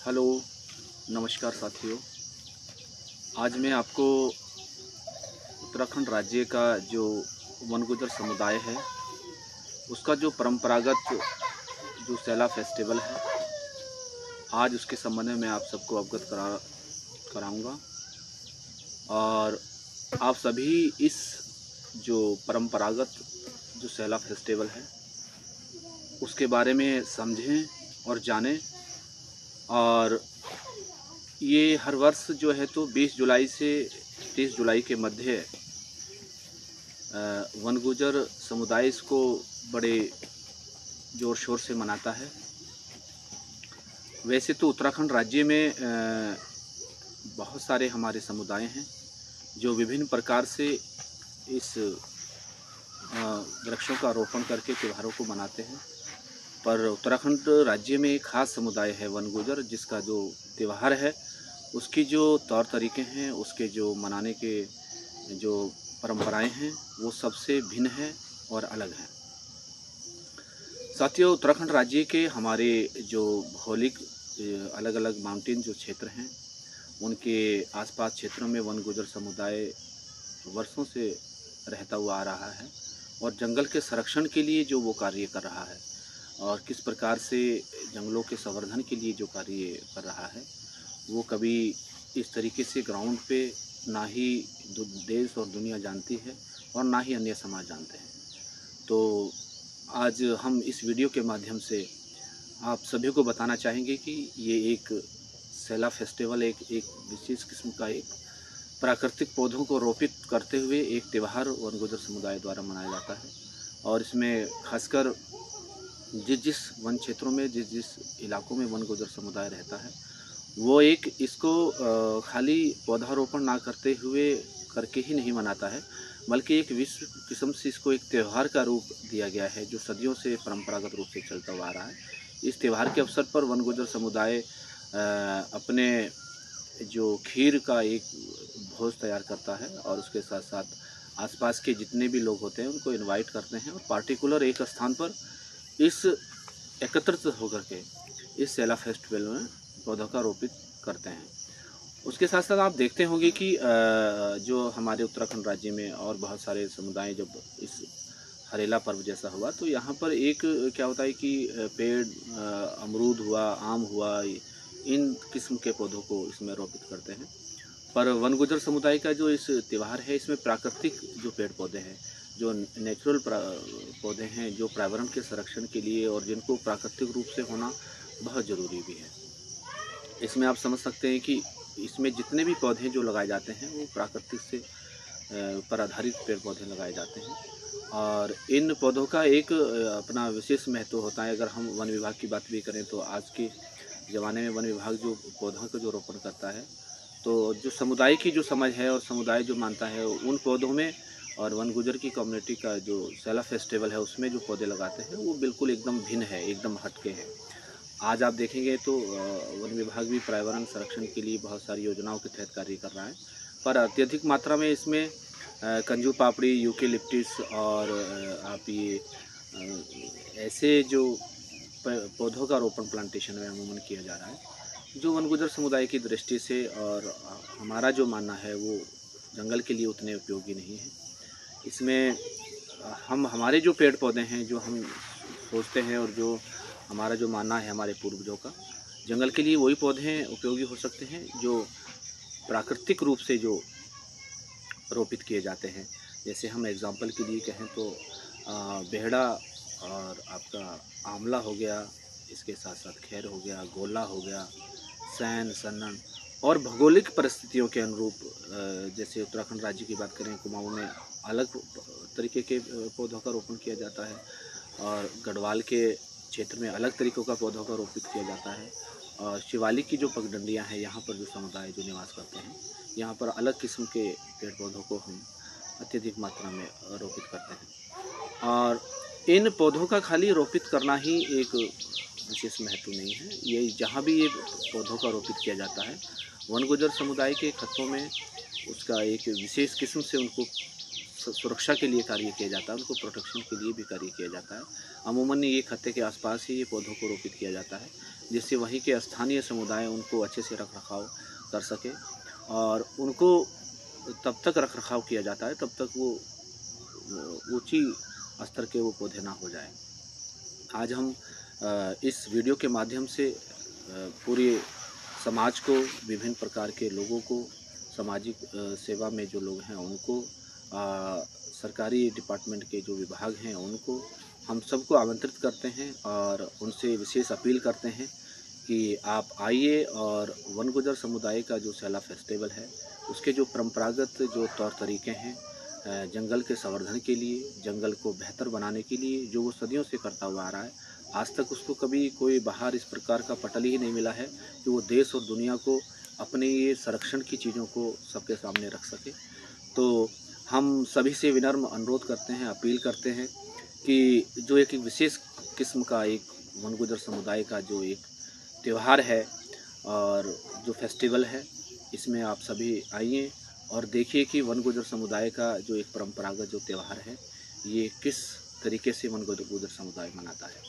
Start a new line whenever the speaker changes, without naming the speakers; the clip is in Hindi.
हेलो, नमस्कार साथियों। आज मैं आपको उत्तराखंड राज्य का जो वन गुज्जर समुदाय है उसका जो परंपरागत जो सैला फेस्टिवल है, आज उसके संबंध में मैं आप सबको अवगत कराऊंगा। और आप सभी इस जो परंपरागत जो सैला फेस्टिवल है उसके बारे में समझें और जानें। और ये हर वर्ष जो है तो 20 जुलाई से 30 जुलाई के मध्य वन गुज्जर समुदाय इसको बड़े ज़ोर शोर से मनाता है। वैसे तो उत्तराखंड राज्य में बहुत सारे हमारे समुदाय हैं जो विभिन्न प्रकार से इस वृक्षों का रोपण करके त्योहारों को मनाते हैं, पर उत्तराखंड राज्य में एक खास समुदाय है वन गुज्जर, जिसका जो त्यौहार है उसकी जो तौर तरीके हैं, उसके जो मनाने के जो परंपराएं हैं वो सबसे भिन्न है और अलग हैं। साथियों, उत्तराखंड राज्य के हमारे जो भौगोलिक अलग अलग माउंटेन जो क्षेत्र हैं उनके आसपास क्षेत्रों में वन गुज्जर समुदाय वर्षों से रहता हुआ आ रहा है और जंगल के संरक्षण के लिए जो वो कार्य कर रहा है और किस प्रकार से जंगलों के संवर्धन के लिए जो कार्य कर रहा है वो कभी इस तरीके से ग्राउंड पे ना ही देश और दुनिया जानती है और ना ही अन्य समाज जानते हैं। तो आज हम इस वीडियो के माध्यम से आप सभी को बताना चाहेंगे कि ये एक सैला फेस्टिवल एक विशेष किस्म का एक प्राकृतिक पौधों को रोपित करते हुए एक त्यौहार वन गुज्जर समुदाय द्वारा मनाया जाता है। और इसमें खासकर जिस वन क्षेत्रों में जिस इलाकों में वन गुज्जर समुदाय रहता है वो एक इसको खाली पौधारोपण ना करके ही नहीं मनाता है, बल्कि एक विश्व किस्म से इसको एक त्यौहार का रूप दिया गया है जो सदियों से परंपरागत रूप से चलता हुआ आ रहा है। इस त्यौहार के अवसर पर वन गुज्जर समुदाय अपने जो खीर का एक भोज तैयार करता है और उसके साथ साथ आसपास के जितने भी लोग होते हैं उनको इनवाइट करते हैं और पार्टिकुलर एक स्थान पर इस एकत्रित होकर के इस सैला फेस्टिवल में पौधों का रोपित करते हैं। उसके साथ साथ आप देखते होंगे कि जो हमारे उत्तराखंड राज्य में और बहुत सारे समुदाय जब इस हरेला पर्व जैसा हुआ तो यहाँ पर एक क्या होता है कि पेड़ अमरूद हुआ, आम हुआ, इन किस्म के पौधों को इसमें रोपित करते हैं। पर वन गुज्जर समुदाय का जो इस त्यौहार है इसमें प्राकृतिक जो पेड़ पौधे हैं, जो नेचुरल पौधे हैं, जो पर्यावरण के संरक्षण के लिए और जिनको प्राकृतिक रूप से होना बहुत ज़रूरी भी है। इसमें आप समझ सकते हैं कि इसमें जितने भी पौधे जो लगाए जाते हैं वो प्राकृतिक से पर आधारित पेड़ पौधे लगाए जाते हैं और इन पौधों का एक अपना विशेष महत्व होता है। अगर हम वन विभाग की बात भी करें तो आज के ज़माने में वन विभाग जो पौधों का जो रोपण करता है तो जो समुदाय की जो समझ है और समुदाय जो मानता है उन पौधों में और वन गुज्जर की कम्युनिटी का जो सैला फेस्टिवल है उसमें जो पौधे लगाते हैं वो बिल्कुल एकदम भिन्न है, एकदम हटके हैं। आज आप देखेंगे तो वन विभाग भी पर्यावरण संरक्षण के लिए बहुत सारी योजनाओं के तहत कार्य कर रहा है, पर अत्यधिक मात्रा में इसमें कंजू पापड़ी, यूकेलिप्टिस और आप ये ऐसे जो पौधों का रोपण प्लांटेशन में अमूमन किया जा रहा है जो वन गुज्जर समुदाय की दृष्टि से और हमारा जो मानना है वो जंगल के लिए उतने उपयोगी नहीं है। इसमें हम हमारे जो पेड़ पौधे हैं जो हम सोचते हैं और जो हमारा जो मानना है हमारे पूर्वजों का, जंगल के लिए वही पौधे उपयोगी हो सकते हैं जो प्राकृतिक रूप से जो रोपित किए जाते हैं। जैसे हम एग्जांपल के लिए कहें तो बेहड़ा और आपका आंवला हो गया, इसके साथ साथ खैर हो गया, गोला हो गया, सैन, सन्नन और भौगोलिक परिस्थितियों के अनुरूप जैसे उत्तराखंड राज्य की बात करें कुमाऊं में अलग तरीके के पौधों का रोपण किया जाता है और गढ़वाल के क्षेत्र में अलग तरीक़ों का पौधों का रोपित किया जाता है और शिवालिक की जो पगडंडियाँ हैं यहाँ पर जो समुदाय जो निवास करते हैं यहाँ पर अलग किस्म के पेड़ पौधों को हम अत्यधिक मात्रा में रोपित करते हैं। और इन पौधों का खाली रोपित करना ही एक विशेष महत्व नहीं है, ये जहाँ भी ये पौधों का रोपित किया जाता है वन गुज्जर समुदाय के खत्तों में उसका एक विशेष किस्म से उनको सुरक्षा के लिए कार्य किया जाता है, उनको प्रोटेक्शन के लिए भी कार्य किया जाता है। अमूमन ये खत्ते के आसपास ही ये पौधों को रोपित किया जाता है। जिससे वहीं के स्थानीय समुदाय उनको अच्छे से रख रखाव कर सके और उनको तब तक रख रखाव किया जाता है तब तक वो ऊंची स्तर के वो पौधे ना हो जाए। आज हम इस वीडियो के माध्यम से पूरे समाज को, विभिन्न प्रकार के लोगों को, सामाजिक सेवा में जो लोग हैं उनको, सरकारी डिपार्टमेंट के जो विभाग हैं उनको, हम सबको आमंत्रित करते हैं और उनसे विशेष अपील करते हैं कि आप आइए और वन गुजर समुदाय का जो सैला फेस्टिवल है उसके जो परंपरागत जो तौर तरीके हैं जंगल के संवर्धन के लिए, जंगल को बेहतर बनाने के लिए जो वो सदियों से करता हुआ आ रहा है, आज तक उसको कभी कोई बाहर इस प्रकार का पटल ही नहीं मिला है कि वो देश और दुनिया को अपने ये संरक्षण की चीज़ों को सबके सामने रख सके। तो हम सभी से विनम्र अनुरोध करते हैं, अपील करते हैं कि जो एक विशेष किस्म का एक वन गुजर समुदाय का जो एक त्यौहार है और जो फेस्टिवल है, इसमें आप सभी आइए और देखिए कि वन गुजर समुदाय का जो एक परंपरागत जो त्यौहार है, ये किस तरीके से वन गुजर समुदाय मनाता है।